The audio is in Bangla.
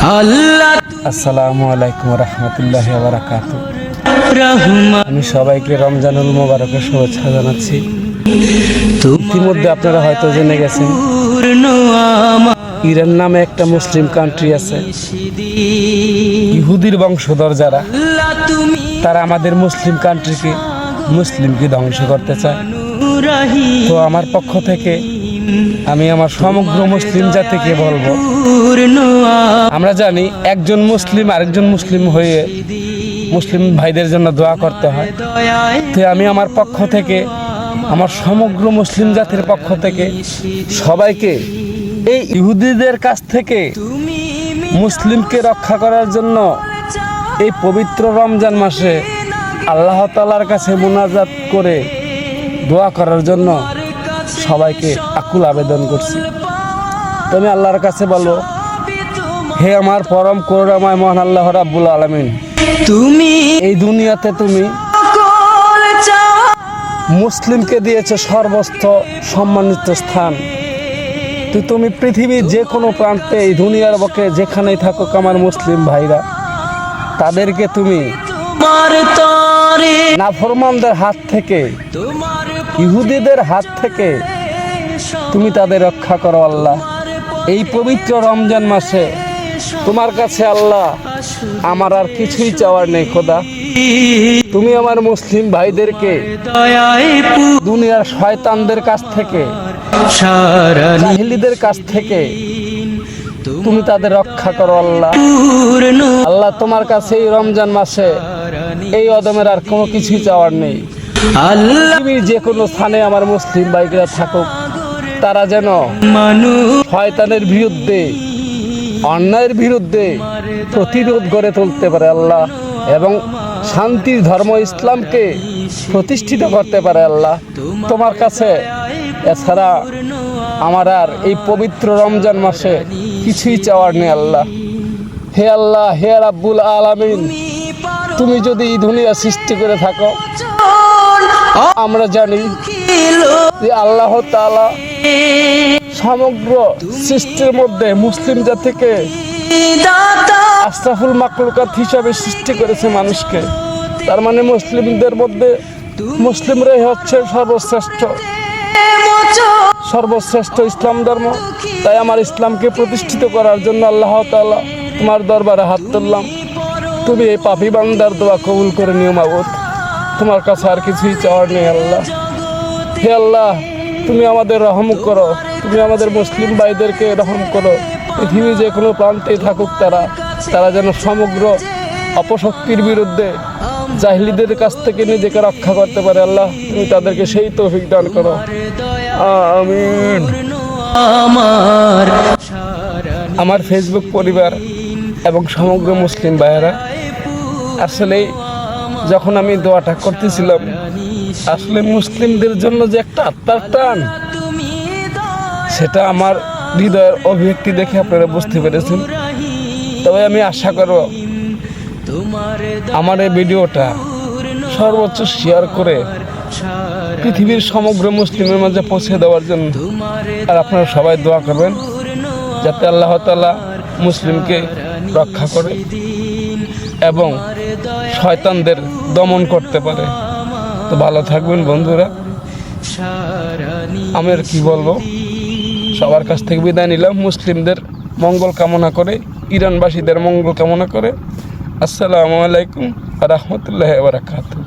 আসসালামু আলাইকুম রহমতুল্লাহি ওয়া বারাকাতুহু। আমি সবাইকে রমজানুল মোবারকের শুভেচ্ছা জানাচ্ছি। ইতিমধ্যে আপনারা হয়তো জেনে গেছেন, ইরান নামে একটা মুসলিম কান্ট্রি আছে। ইহুদির বংশধর যারা, তারা আমাদের মুসলিম কান্ট্রিকে, মুসলিমকে ধ্বংস করতে চায়। তো আমার পক্ষ থেকে আমি আমার সমগ্র মুসলিম জাতিকে বলবো, আমরা জানি একজন মুসলিম আরেকজন মুসলিম হয়ে মুসলিম ভাইদের জন্য দোয়া করতে হয়। তো আমি আমার পক্ষ থেকে, আমার সমগ্র মুসলিম জাতির পক্ষ থেকে সবাইকে এই ইহুদিদের কাছ থেকে মুসলিমকে রক্ষা করার জন্য এই পবিত্র রমজান মাসে আল্লাহ তাআলার কাছে মুনাজাত করে দোয়া করার জন্য সবাইকে আকুল আবেদন করছি। তুমি আল্লাহর কাছে বলো, হে আমার পরম করুণাময় মহান আল্লাহ রাব্বুল আলামিন, তুমি এই দুনিয়াতে তুমি মুসলিমকে দিয়েছো সর্বোচ্চ সম্মানিত স্থান। তো তুমি পৃথিবীর যে কোনো প্রান্তে, এই দুনিয়ার বুকে যেখানেই থাকুক আমার মুসলিম ভাইরা, তাদেরকে তুমি নাফরমানদের হাত থেকে, ইহুদিদের হাত থেকে তুমি তাদের রক্ষা করো আল্লাহ। এই পবিত্র রমজান মাসে তোমার কাছে আল্লাহ আমার আর কিছুই চাওয়ার নেই খোদা। তুমি আমার মুসলিম ভাইদেরকে দুনিয়ার শয়তানদের কাছ থেকে, জাহিলীদের কাছ থেকে তুমি তাদের রক্ষা করো আল্লাহ। আল্লাহ তোমার কাছে এই রমজান মাসে এই অদমের আর কোনো কিছুই চাওয়ার নেই। পৃথিবীর যে কোনো স্থানে আমার মুসলিম ভাইরা থাকুক, তারা যেন শয়তানের বিরুদ্ধে, অন্যায়ের বিরুদ্ধে প্রতিরোধ গড়ে তুলতে পারে আল্লাহ, এবং শান্তির ধর্ম ইসলামকে প্রতিষ্ঠিত করতে পারে আল্লাহ। তোমার কাছে এছাড়া আমার আর এই পবিত্র রমজান মাসে কিছুই চাওয়ার নেই আল্লাহ। হে আল্লাহ, হে রাব্বুল আলামিন, তুমি যদি এই দুনিয়া সৃষ্টি করে থাকো, আমরা জানি যে আল্লাহ তাআলা সমগ্র সৃষ্টির মধ্যে মুসলিম জাতিকে আশরাফুল মাখলুকাত হিসাবে সৃষ্টি করেছে মানুষকে। তার মানে মুসলিমদের মধ্যে মুসলিমরাই হচ্ছে সর্বশ্রেষ্ঠ ইসলাম ধর্ম। তাই আমার ইসলামকে প্রতিষ্ঠিত করার জন্য আল্লাহ তাআলা তোমার দরবারে হাত তুললাম। তুমি এই পাপী বান্দার দোয়া কবুল করে নিও মাবুদ। তোমার কাছে আর কিছুই চাওয়ার নেই আল্লাহ। হে আল্লাহ, তুমি আমাদের রহম করো, তুমি আমাদের মুসলিম ভাইদেরকে রহম করো। পৃথিবীর যে কোনো প্রান্তেই থাকুক তারা যেন সমগ্র অপশক্তির বিরুদ্ধে, জাহিলীদের কাছ থেকে নিজেকে রক্ষা করতে পারে আল্লাহ। তুমি তাদেরকে সেই তৌফিক দান করো, আমিন। আমার ফেসবুক পরিবার এবং সমগ্র মুসলিম ভাইয়েরা, আসলে যখন আমি দোয়াটা করতেছিলাম, আসলে মুসলিমদের জন্য যে একটা আত্মার টান, সেটা আমার হৃদয়ের অভিব্যক্তি দেখে আপনারা বুঝতে পেরেছেন। তবে আমি আশা করব আমার এই ভিডিওটা সর্বোচ্চ শেয়ার করে পৃথিবীর সমগ্র মুসলিমের মাঝে পৌঁছে দেওয়ার জন্য। আর আপনারা সবাই দোয়া করবেন যাতে আল্লাহ তাআলা মুসলিমকে রক্ষা করে এবং শয়তানদের দমন করতে পারে। তো ভালো থাকবেন বন্ধুরা। আমি আর কি বলবো, সবার কাছ থেকে বিদায় নিলাম মুসলিমদের মঙ্গল কামনা করে, ইরানবাসীদের মঙ্গল কামনা করে। আসসালামু আলাইকুম ওয়া রাহমাতুল্লাহি ওয়া বারাকাতুহু।